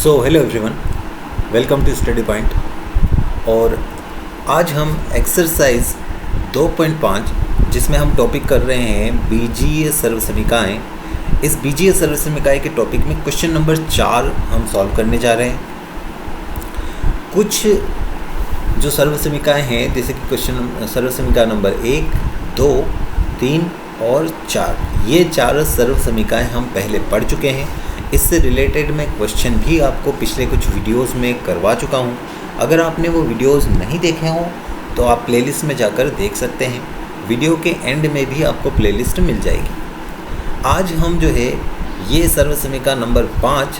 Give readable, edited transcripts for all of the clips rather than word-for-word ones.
Hello everyone, welcome to study point. और आज हम एक्सरसाइज 2.5 जिसमें हम टॉपिक कर रहे हैं बीजीय सर्वसमीकाएँ, इस बीजीय सर्वसमीकाएँ के टॉपिक में क्वेश्चन नंबर 4 हम सॉल्व करने जा रहे हैं। कुछ जो सर्वसमीकाएँ हैं, जैसे कि क्वेश्चन सर्वसमीका नंबर 1, 2, 3 और 4, ये 4 सर्वसमीकाएँ हम पहले पढ़ चुके हैं। इससे रिलेटेड मैं क्वेश्चन भी आपको पिछले कुछ वीडियोस में करवा चुका हूँ। अगर आपने वो वीडियोस नहीं देखे हों तो आप प्लेलिस्ट में जाकर देख सकते हैं। वीडियो के एंड में भी आपको प्लेलिस्ट मिल जाएगी। आज हम जो है ये सर्वसमीका नंबर 5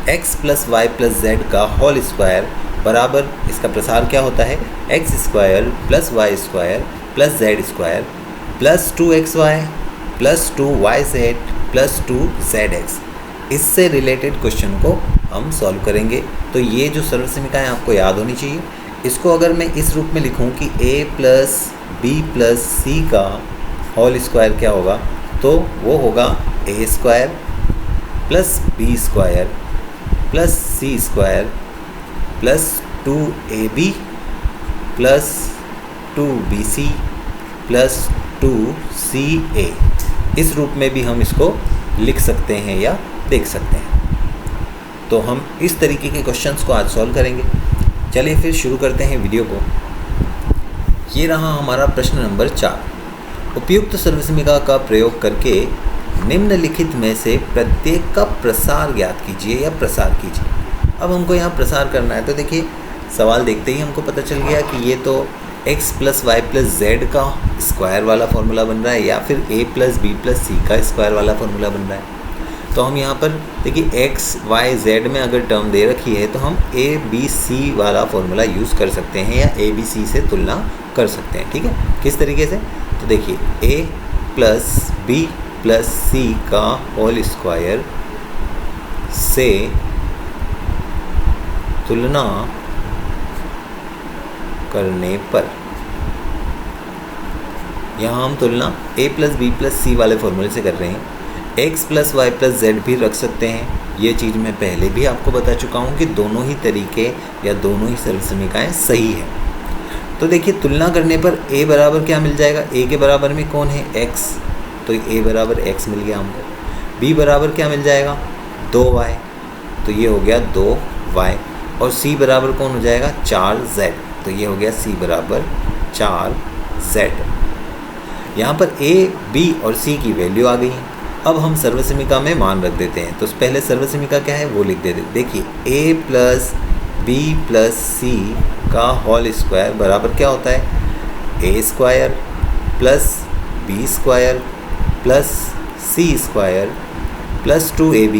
x + y + z का होल स्क्वायर बराबर, इसका प्रसार क्या होता है, x² + y² + z² + 2xy + 2yz + 2zx, इससे रिलेटेड क्वेश्चन को हम सॉल्व करेंगे। तो ये जो सर्वसमीकाएँ आपको याद होनी चाहिए। इसको अगर मैं इस रूप में लिखूं कि a + b + c का होल स्क्वायर क्या होगा, तो वो होगा a² + b² + c² + 2ab + 2bc + 2ca। इस रूप में भी हम इसको लिख सकते हैं या देख सकते हैं। तो हम इस तरीके के क्वेश्चंस को आज सॉल्व करेंगे। चलिए फिर शुरू करते हैं वीडियो को। ये रहा हमारा प्रश्न नंबर 4। उपयुक्त सर्वसमीका का प्रयोग करके निम्नलिखित में से प्रत्येक का प्रसार ज्ञात कीजिए या प्रसार कीजिए। अब हमको यहाँ प्रसार करना है, तो देखिए सवाल देखते ही हमको पता चल गया कि ये तो x + y + z का स्क्वायर वाला फॉर्मूला बन रहा है या फिर a + b + c का स्क्वायर वाला फॉर्मूला बन रहा है। तो हम यहाँ पर देखिए x, y, z में अगर टर्म दे रखी है तो हम a, b, c वाला फॉर्मूला यूज़ कर सकते हैं या a, b, c से तुलना कर सकते हैं। ठीक है, किस तरीके से, तो देखिए a + b + c का होल स्क्वायर से तुलना करने पर, यहाँ हम तुलना a + b + c वाले फॉर्मूले से कर रहे हैं। x + y + z भी रख सकते हैं। ये चीज़ मैं पहले भी आपको बता चुका हूँ कि दोनों ही तरीके या दोनों ही सर्वसमीकाएँ सही है। तो देखिए तुलना करने पर a बराबर क्या मिल जाएगा, a के बराबर में कौन है, x, तो a बराबर x मिल गया हमको। b बराबर क्या मिल जाएगा, 2y, तो ये हो गया 2y। और c बराबर कौन हो जाएगा, 4z, तो ये हो गया c बराबर 4z। यहाँ पर a, b और c की वैल्यू आ गई है। अब हम सर्वसमीका में मान रख देते हैं। तो पहले सर्वसमीका क्या है वो लिख देते हैं। देखिए a + b + c का होल स्क्वायर बराबर क्या होता है, a² + b² + c² + 2ab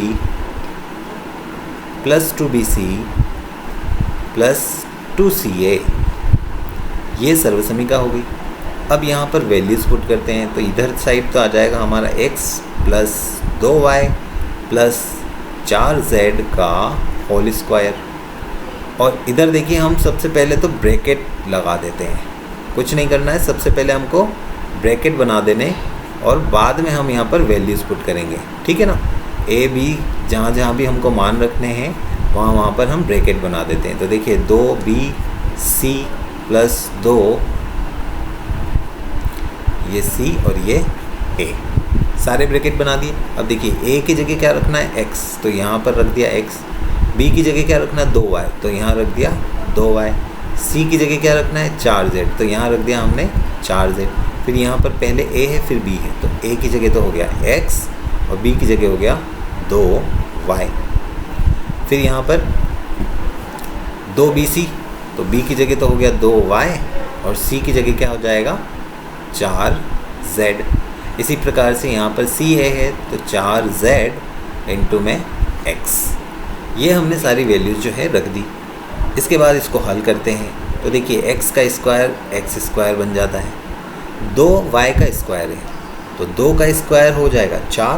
+ 2bc + 2ca। ये सर्वसमीका हो गई। अब यहाँ पर वैल्यूज़ पुट करते हैं। तो इधर साइड तो आ जाएगा हमारा x + 2y + 4z का होल स्क्वायर। और इधर देखिए हम सबसे पहले तो ब्रैकेट लगा देते हैं, कुछ नहीं करना है, सबसे पहले हमको ब्रैकेट बना देने और बाद में हम यहाँ पर वैल्यूज़ पुट करेंगे। ठीक है ना, a b जहाँ जहाँ भी हमको मान रखने हैं वहाँ पर हम ब्रैकेट बना देते हैं। तो देखिए 2bc + 2, ये c और ये a, सारे ब्रैकेट बना दिए। अब देखिए a की जगह क्या रखना है, x, तो यहाँ पर रख दिया x। b की जगह क्या रखना है, 2y, तो यहाँ रख दिया 2y। c की जगह क्या रखना है, 4z, तो यहाँ रख दिया हमने 4z। फिर यहाँ पर पहले a है फिर b है, तो a की जगह तो हो गया x और b की जगह हो गया 2y। फिर यहाँ पर 2bc, तो b की जगह तो हो गया 2y और c की जगह क्या हो जाएगा, 4z। इसी प्रकार से यहाँ पर c है तो 4z इंटू में x। ये हमने सारी वैल्यूज जो है रख दी। इसके बाद इसको हल करते हैं। तो देखिए x का स्क्वायर x² बन जाता है, 2y का स्क्वायर है तो 2 का स्क्वायर हो जाएगा 4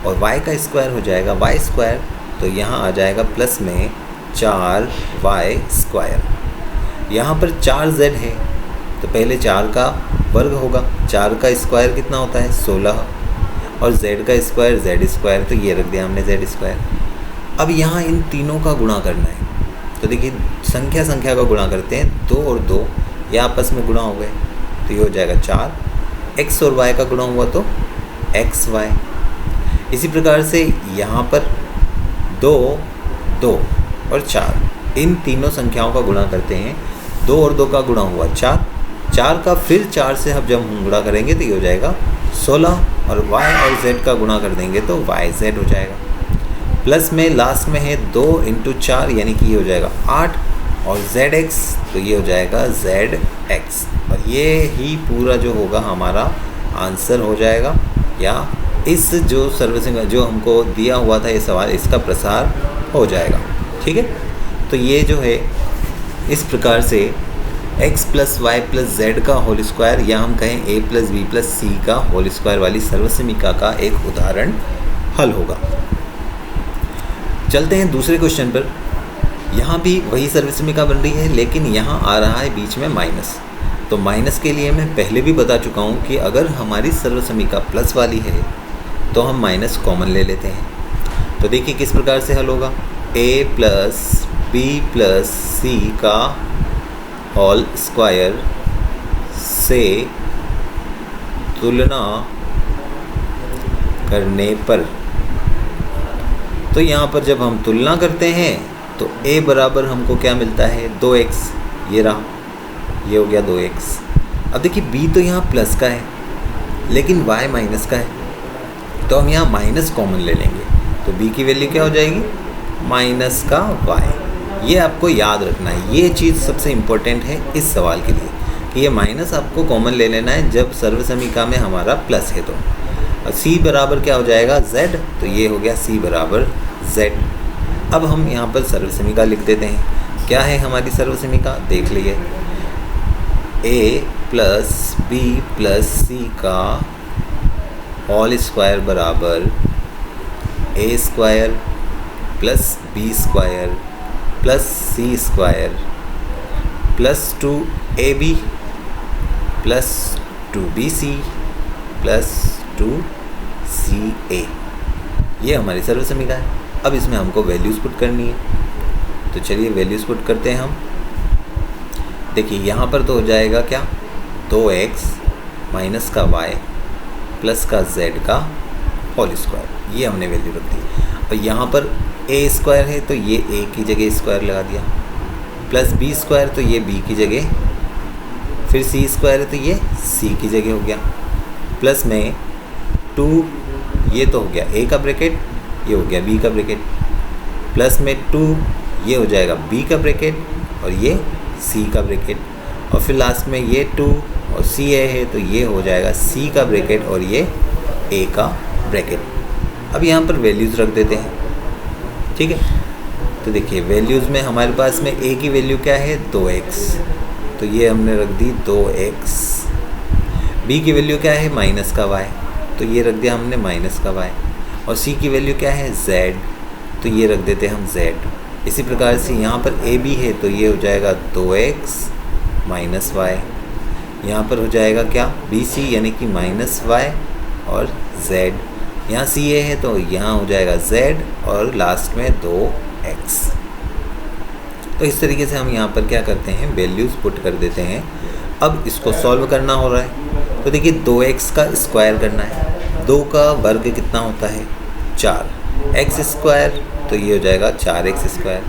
और y का स्क्वायर हो जाएगा y², तो यहाँ आ जाएगा प्लस में 4y²। यहाँ पर 4z है तो पहले 4 का वर्ग होगा, 4 का स्क्वायर कितना होता है 16 और z का स्क्वायर z², तो ये रख दिया हमने z²। अब यहाँ इन तीनों का गुणा करना है। तो देखिए संख्या संख्या का गुणा करते हैं, 2 और 2 ये आपस में गुणा हो गए तो ये हो जाएगा 4। x और y का गुणा हुआ तो xy। इसी प्रकार से यहाँ पर 2, 2 और 4 इन तीनों संख्याओं का गुणा करते हैं। 2 और 2 का गुणा हुआ 4, 4 का फिर 4 से अब जब हम गुणा करेंगे तो ये हो जाएगा 16 और y और z का गुणा कर देंगे तो yz हो जाएगा। प्लस में लास्ट में है 2 × 4 यानी कि ये हो जाएगा 8 और zx तो ये हो जाएगा zx। और ये ही पूरा जो होगा हमारा आंसर हो जाएगा, या इस जो सर्विसिंग जो हमको दिया हुआ था ये सवाल, इसका प्रसार हो जाएगा। ठीक है, तो ये जो है इस प्रकार से x + y + z का होल स्क्वायर, या हम कहें a + b + c का होल स्क्वायर वाली सर्वसमीका का एक उदाहरण हल होगा। चलते हैं दूसरे क्वेश्चन पर। यहाँ भी वही सर्वसमीका बन रही है, लेकिन यहाँ आ रहा है बीच में माइनस। तो माइनस के लिए मैं पहले भी बता चुका हूँ कि अगर हमारी सर्वसमीका प्लस वाली है तो हम माइनस कॉमन ले लेते हैं। तो देखिए किस प्रकार से हल होगा। a + b + c का होल स्क्वायर से तुलना करने पर, तो यहाँ पर जब हम तुलना करते हैं तो a बराबर हमको क्या मिलता है 2x, ये रहा, ये हो गया 2x। अब देखिए b तो यहाँ प्लस का है लेकिन y माइनस का है, तो हम यहाँ माइनस कॉमन ले लेंगे तो b की वैल्यू क्या हो जाएगी माइनस का y। ये आपको याद रखना है, ये चीज़ सबसे इम्पोर्टेंट है इस सवाल के लिए कि ये माइनस आपको कॉमन ले लेना है जब सर्वसमीका में हमारा प्लस है। तो c बराबर क्या हो जाएगा z, तो ये हो गया c बराबर z। अब हम यहाँ पर सर्वसमीका लिख देते हैं। क्या है हमारी सर्वसमीका देख लिए, a + b + c का होल स्क्वायर बराबर a² + b² + c² + 2ab + 2bc + 2ca। ये हमारी सर्वसमीका है। अब इसमें हमको वैल्यूज़ पुट करनी है, तो चलिए वैल्यूज़ पुट करते हैं हम। देखिए यहाँ पर तो हो जाएगा क्या 2x माइनस का y प्लस का z का होल स्क्वायर, ये हमने वैल्यू रख दी। और यहाँ पर a² है तो ये a की जगह स्क्वायर लगा दिया, प्लस b² तो ये b की जगह, फिर c² है तो ये c की जगह हो गया, प्लस में 2 ये तो हो गया a का ब्रैकेट, ये हो गया b का ब्रैकेट, प्लस में 2 ये हो जाएगा b का ब्रैकेट और ये c का ब्रैकेट, और फिर लास्ट में ये 2 और c है तो ये हो जाएगा c का ब्रैकेट और ये a का ब्रैकेट। अब यहाँ पर वैल्यूज़ रख देते हैं। ठीक है, तो देखिए वैल्यूज़ में हमारे पास में a की वैल्यू क्या है 2x, तो ये हमने रख दी 2x। b की वैल्यू क्या है माइनस का y, तो ये रख दिया हमने माइनस का y। और c की वैल्यू क्या है z, तो ये रख देते हम z। इसी प्रकार से यहाँ पर a b है तो ये हो जाएगा 2x माइनस y। यहाँ पर हो जाएगा क्या bc यानी कि माइनस y और z। यहाँ ca है तो यहाँ हो जाएगा z और लास्ट में 2x। तो इस तरीके से हम यहाँ पर क्या करते हैं वैल्यूज़ पुट कर देते हैं। अब इसको सॉल्व करना हो रहा है, तो देखिए 2x का स्क्वायर करना है, 2 का वर्ग कितना होता है 4, x² तो ये हो जाएगा 4x²।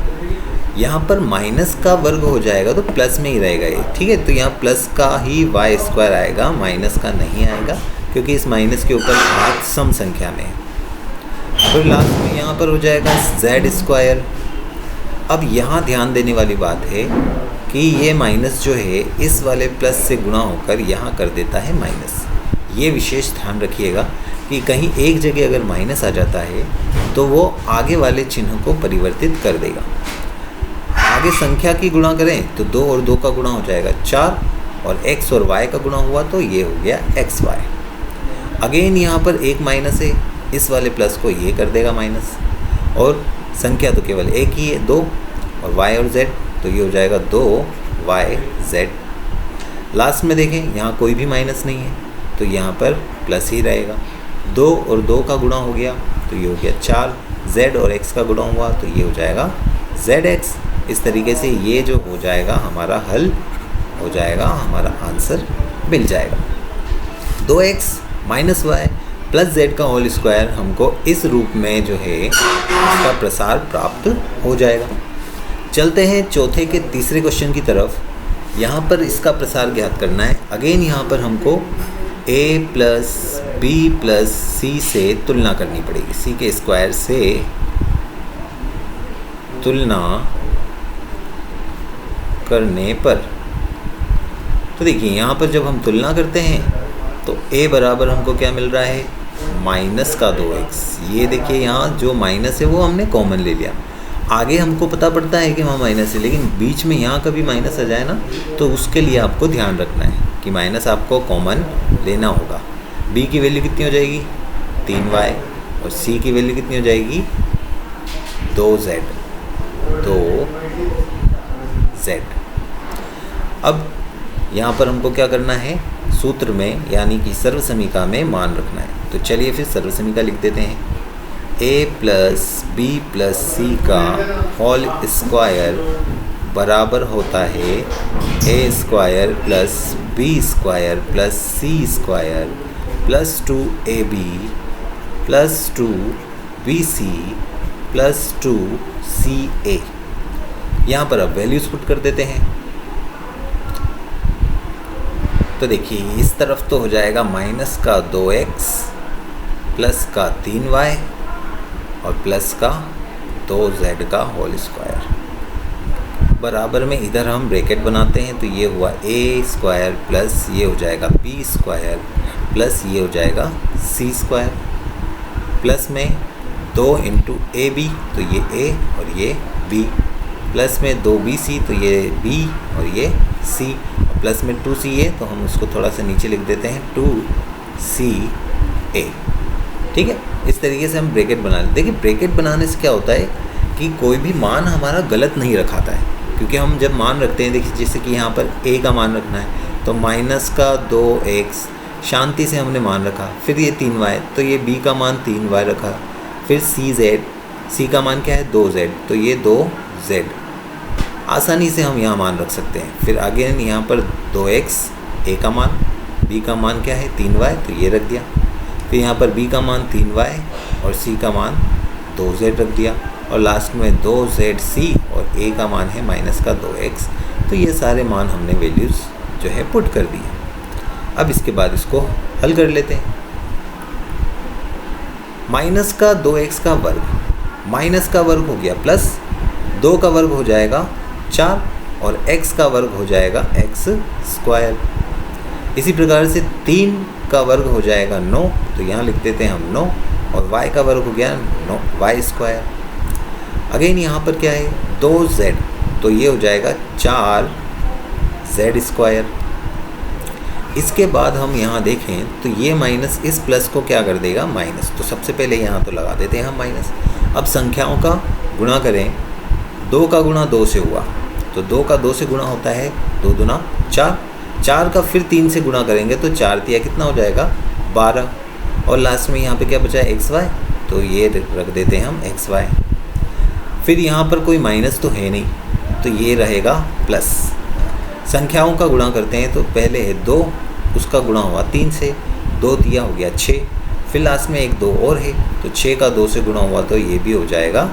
यहाँ पर माइनस का वर्ग हो जाएगा तो प्लस में ही रहेगा ये। ठीक है, तो यहाँ प्लस का ही y² आएगा, माइनस का नहीं आएगा क्योंकि इस माइनस के ऊपर घात सम संख्या में है। फिर लास्ट में यहाँ पर हो जाएगा z²। अब यहाँ ध्यान देने वाली बात है कि ये माइनस जो है इस वाले प्लस से गुणा होकर यहाँ कर देता है माइनस। ये विशेष ध्यान रखिएगा कि कहीं एक जगह अगर माइनस आ जाता है तो वो आगे वाले चिन्ह को परिवर्तित कर देगा। आगे संख्या की गुणा करें तो 2 और 2 का गुणा हो जाएगा 4, और x और y का गुणा हुआ तो ये हो गया xy। अगेन यहाँ पर एक माइनस है, इस वाले प्लस को ये कर देगा माइनस, और संख्या तो केवल एक ही है 2, और y और z तो ये हो जाएगा 2yz। लास्ट में देखें यहाँ कोई भी माइनस नहीं है तो यहाँ पर प्लस ही रहेगा। 2 और 2 का गुणा हो गया तो ये हो गया 4, z और x का गुणा हुआ तो ये हो जाएगा zx। इस तरीके से ये जो हो जाएगा हमारा हल हो जाएगा, हमारा आंसर मिल जाएगा। 2x minus Y plus z का होल स्क्वायर हमको इस रूप में जो है इसका प्रसार प्राप्त हो जाएगा। चलते हैं चौथे के तीसरे क्वेश्चन की तरफ। यहाँ पर इसका प्रसार ज्ञात करना है। अगेन यहाँ पर हमको a प्लस बी प्लस सी से तुलना करनी पड़ेगी। सी के स्क्वायर से तुलना करने पर तो देखिए यहाँ पर जब हम तुलना करते हैं तो a बराबर हमको क्या मिल रहा है, माइनस का 2x। ये देखिए यहाँ जो माइनस है वो हमने कॉमन ले लिया। आगे हमको पता पड़ता है कि वहाँ माइनस है, लेकिन बीच में यहाँ कभी माइनस आ जाए ना तो उसके लिए आपको ध्यान रखना है कि माइनस आपको कॉमन लेना होगा। b की वैल्यू कितनी हो जाएगी, 3y, और c की वैल्यू कितनी हो जाएगी, 2z। अब यहाँ पर हमको क्या करना है, सूत्र में यानी कि सर्वसमीका में मान रखना है। तो चलिए फिर सर्वसमीका लिख देते हैं। a plus B plus C का होल स्क्वायर बराबर होता है a square plus B square plus C square plus 2ab plus 2bc plus 2ca। यहाँ पर अब वैल्यूज़ पुट कर देते हैं। तो देखिए इस तरफ तो हो जाएगा माइनस का 2x प्लस का 3y और प्लस का 2z का होल स्क्वायर। बराबर में इधर हम ब्रैकेट बनाते हैं तो ये हुआ a स्क्वायर प्लस ये हो जाएगा b स्क्वायर प्लस ये हो जाएगा c स्क्वायर प्लस में 2 इंटू ab तो ये a और ये b प्लस में 2bc तो ये b और ये c प्लस में 2ca तो हम उसको थोड़ा सा नीचे लिख देते हैं 2ca। ठीक है, इस तरीके से हम ब्रैकेट बना लेते। देखिए ब्रैकेट बनाने से क्या होता है कि कोई भी मान हमारा गलत नहीं रखाता है, क्योंकि हम जब मान रखते हैं, देखिए जैसे कि यहाँ पर a का मान रखना है तो माइनस का 2x शांति से हमने मान रखा, फिर ये 3y तो ये b का मान 3y रखा, फिर c का मान क्या है 2z तो ये 2z। आसानी से हम यहाँ मान रख सकते हैं। फिर आगे यहाँ पर 2x a का मान, b का मान क्या है 3y तो ये रख दिया, फिर यहाँ पर b का मान 3y और c का मान 2z रख दिया, और लास्ट में 2zc और a का मान है माइनस का 2x। तो ये सारे मान हमने वैल्यूज़ जो है पुट कर दिए। अब इसके बाद इसको हल कर लेते हैं। माइनस का 2x का वर्ग, माइनस का वर्ग हो गया प्लस 2 का वर्ग हो जाएगा 4 और x का वर्ग हो जाएगा x स्क्वायर। इसी प्रकार से 3 का वर्ग हो जाएगा 9 तो यहाँ लिख देते हैं हम 9, और y का वर्ग हो गया 9 y स्क्वायर। अगेन यहाँ पर क्या है 2z तो ये हो जाएगा 4z स्क्वायर। इसके बाद हम यहाँ देखें तो ये माइनस इस प्लस को क्या कर देगा माइनस, तो सबसे पहले यहाँ तो लगा देते हैं हम माइनस। अब संख्याओं का गुणा करें, 2 का गुणा 2 से हुआ तो 2 का 2 से गुणा होता है 2 दूना 4, 4 का फिर 3 से गुणा करेंगे तो 4 तिया कितना हो जाएगा 12, और लास्ट में यहाँ पे क्या बचा है xy तो ये रख देते हैं हम xy। फिर यहाँ पर कोई माइनस तो है नहीं तो ये रहेगा प्लस। संख्याओं का गुणा करते हैं तो पहले है 2, उसका गुणा हुआ 3 से, 2 तिया हो गया 6, फिर लास्ट में एक 2 और है तो 6 का 2 से गुणा हुआ तो ये भी हो जाएगा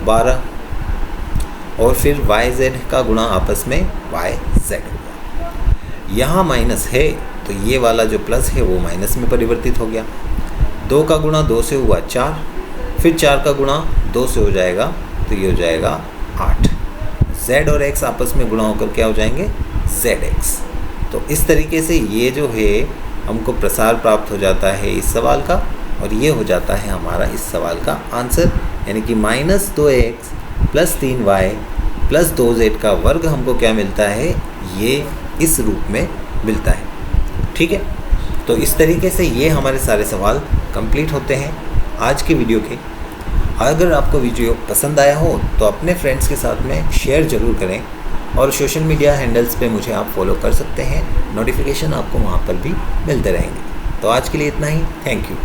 12, और फिर yz का गुणा आपस में yz होगा। यहाँ माइनस है तो ये वाला जो प्लस है वो माइनस में परिवर्तित हो गया। 2 का गुणा 2 से हुआ 4, फिर 4 का गुणा 2 से हो जाएगा तो ये हो जाएगा 8। z और x आपस में गुणा होकर क्या हो जाएंगे zx। तो इस तरीके से ये जो है हमको प्रसार प्राप्त हो जाता है इस सवाल का, और ये हो जाता है हमारा इस सवाल का आंसर, यानी कि minus 2x plus 3y plus 2z का वर्ग हमको क्या मिलता है, ये इस रूप में मिलता है। ठीक है, तो इस तरीके से ये हमारे सारे सवाल कंप्लीट होते हैं आज के वीडियो के। अगर आपको वीडियो पसंद आया हो तो अपने फ्रेंड्स के साथ में शेयर ज़रूर करें, और सोशल मीडिया हैंडल्स पे मुझे आप फॉलो कर सकते हैं, नोटिफिकेशन आपको वहाँ पर भी मिलते रहेंगे। तो आज के लिए इतना ही, थैंक यू।